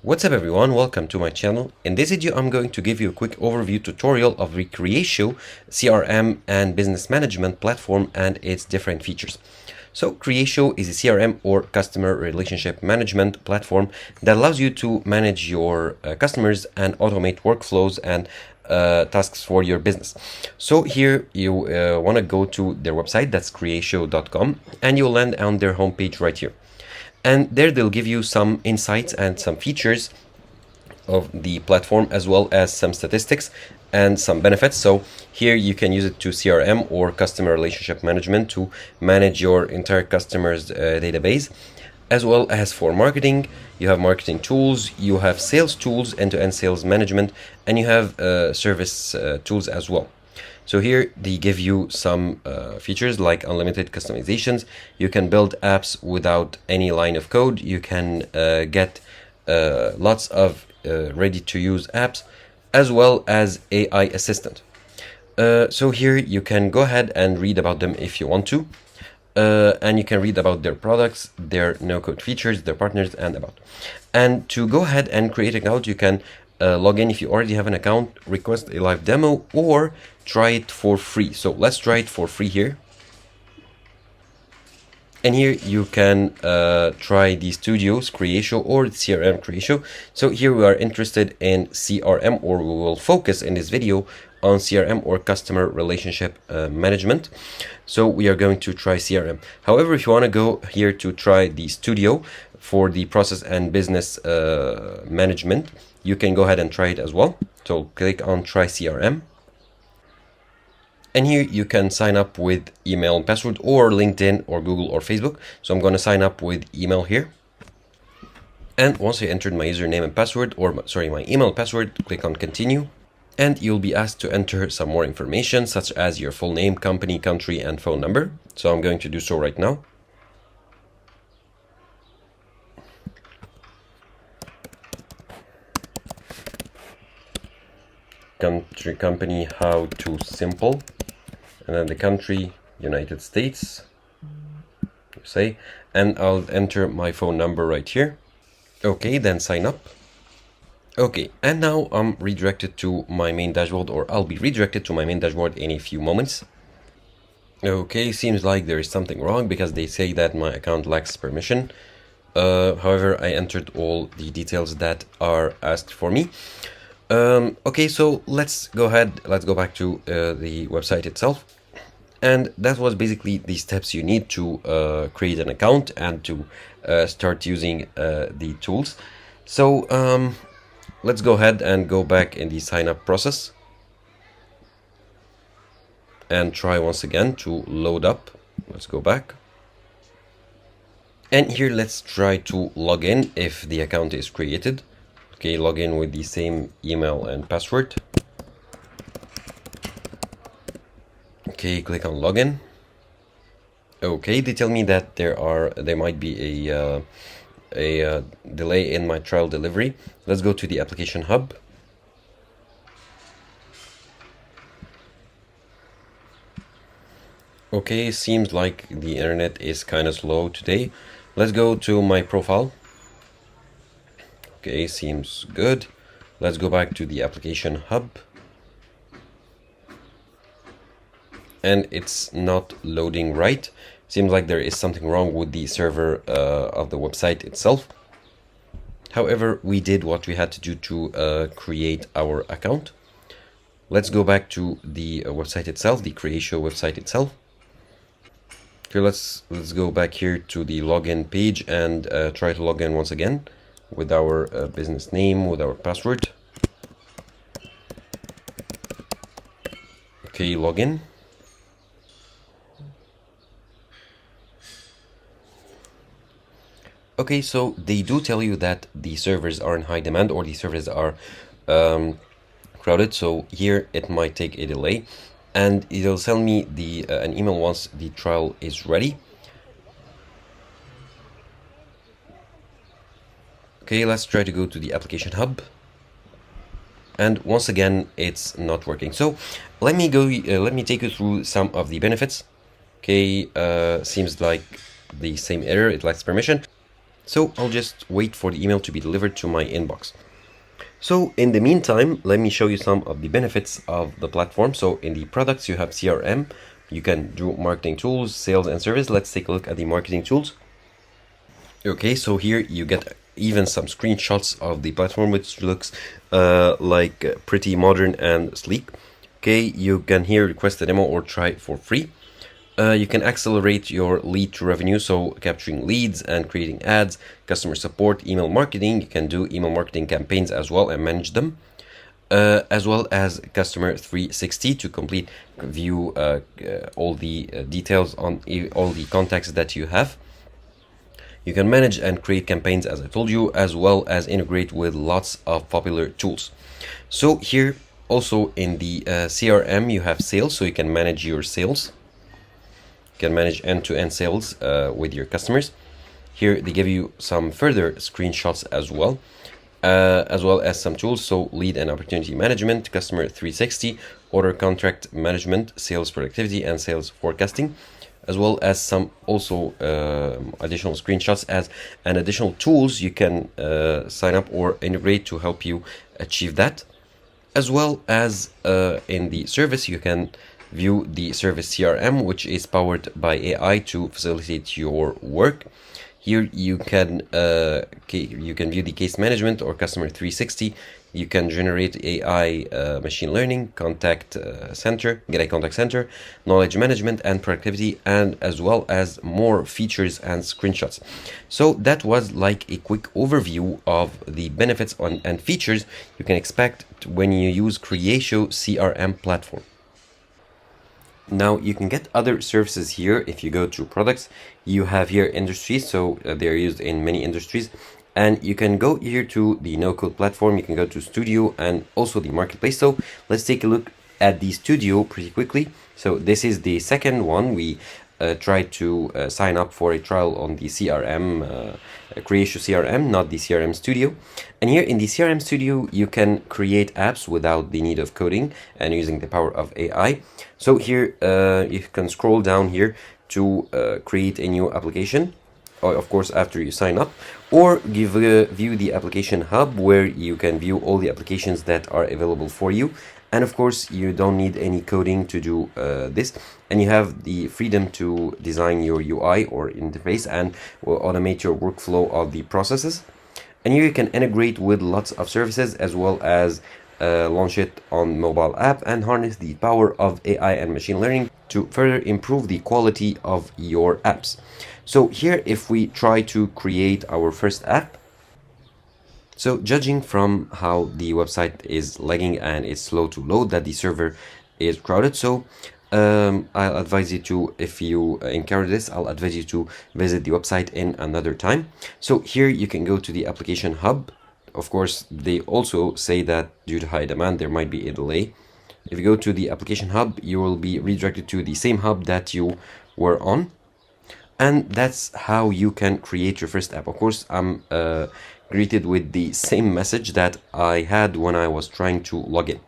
What's up everyone, welcome to my channel. In this video I'm going to give you a quick overview tutorial of the Creatio CRM and business management platform and its different features. So Creatio is a CRM or customer relationship management platform that allows you to manage your customers and automate workflows and tasks for your business. So here you want to go to their website, that's creatio.com, and you'll land on their homepage right here. And there they'll give you some insights and some features of the platform, as well as some statistics and some benefits. So here you can use it to CRM or customer relationship management to manage your entire customers database, as well as for marketing. You have marketing tools, you have sales tools, end-to-end sales management, and you have service tools as well. So here they give you some features like unlimited customizations. You can build apps without any line of code. You can get lots of ready-to-use apps, as well as AI assistant. So here you can go ahead and read about them if you want to. And you can read about their products, their no-code features, their partners, and about. And to go ahead and create an account, you can log in if you already have an account, request a live demo, or try it for free. So let's try it for free here. And here you can try the studios Creatio or CRM Creatio. So here we are interested in CRM, or we will focus in this video on CRM or customer relationship management. So we are going to try CRM. However, if you want to go here to try the studio for the process and business management, you can go ahead and try it as well. So click on try CRM. And here you can sign up with email and password, or LinkedIn or Google or Facebook. So I'm going to sign up with email here. And once I entered my username and password, or sorry, my email and password, click on continue. And you'll be asked to enter some more information, such as your full name, company, country, and phone number. So I'm going to do so right now. Country, company, how to simple, and then the country, United States, say, and I'll enter my phone number right here. Okay, then sign up. Okay, and now I'm redirected to my main dashboard, or I'll be redirected to my main dashboard in a few moments. Okay, seems like there is something wrong because they say that my account lacks permission. However, I entered all the details that are asked for me. Okay, so let's go ahead, let's go back to the website itself. And that was basically the steps you need to create an account and to start using the tools. So let's go ahead and go back in the sign up process and try once again to load up. Let's go back. And here let's try to log in if the account is created. Okay, log in with the same email and password. Okay, click on login. Okay, they tell me that there might be a delay in my trial delivery. Let's go to the application hub. Okay, seems like the internet is kind of slow today. Let's go to my profile. Okay, seems good. Let's go back to the application hub. And it's not loading right. Seems like there is something wrong with the server of the website itself. However, we did what we had to do to create our account. Let's go back to the website itself, the Creatio website itself. Okay, let's go back here to the login page and try to log in once again with our business name, with our password. Okay, login. Okay, so they do tell you that the servers are in high demand, or the servers are crowded. So here it might take a delay, and it'll send me an email once the trial is ready. Okay, let's try to go to the application hub. And once again, it's not working. So let me take you through some of the benefits. Okay, seems like the same error, it lacks permission. So I'll just wait for the email to be delivered to my inbox. So in the meantime, let me show you some of the benefits of the platform. So in the products, you have CRM. You can do marketing tools, sales and service. Let's take a look at the marketing tools. Okay, so here you get even some screenshots of the platform, which looks pretty modern and sleek. Okay, you can here request a demo or try it for free. You can accelerate your lead to revenue, so capturing leads and creating ads, customer support, email marketing. You can do email marketing campaigns as well and manage them, as well as customer 360 to view all the details on all the contacts that you have. You can manage and create campaigns, as I told you, as well as integrate with lots of popular tools. So here also in the CRM, you have sales, so you can manage your sales. You can manage end-to-end sales with your customers. Here they give you some further screenshots as well as some tools. So lead and opportunity management, customer 360, order contract management, sales productivity and sales forecasting, as well as some also additional screenshots and additional tools you can sign up or integrate to help you achieve that. As well as in the service, you can view the service CRM, which is powered by AI to facilitate your work. Here you can view the case management or customer 360. You can generate AI machine learning, contact center, get a contact center, knowledge management and productivity, and as well as more features and screenshots. So that was like a quick overview of the benefits and features you can expect when you use Creatio CRM platform. Now you can get other services here. If you go to products, you have here industries, so they're used in many industries. And you can go here to the no-code platform, you can go to studio and also the marketplace. So let's take a look at the studio pretty quickly. So this is the second one. We tried to sign up for a trial on the CRM, Creatio CRM, not the CRM Studio. And here in the CRM Studio, you can create apps without the need of coding and using the power of AI. So here you can scroll down here to create a new application, or of course after you sign up, or view the application hub where you can view all the applications that are available for you. And of course, you don't need any coding to do this, and you have the freedom to design your UI or interface and automate your workflow of the processes. And here you can integrate with lots of services, as well as launch it on mobile app and harness the power of AI and machine learning to further improve the quality of your apps. So here, if we try to create our first app, so judging from how the website is lagging and it's slow to load, that the server is crowded. So I'll advise you to, if you encounter this, I'll advise you to visit the website in another time. So here you can go to the application hub. Of course, they also say that due to high demand, there might be a delay. If you go to the application hub, you will be redirected to the same hub that you were on. And that's how you can create your first app. Of course, I'm greeted with the same message that I had when I was trying to log in.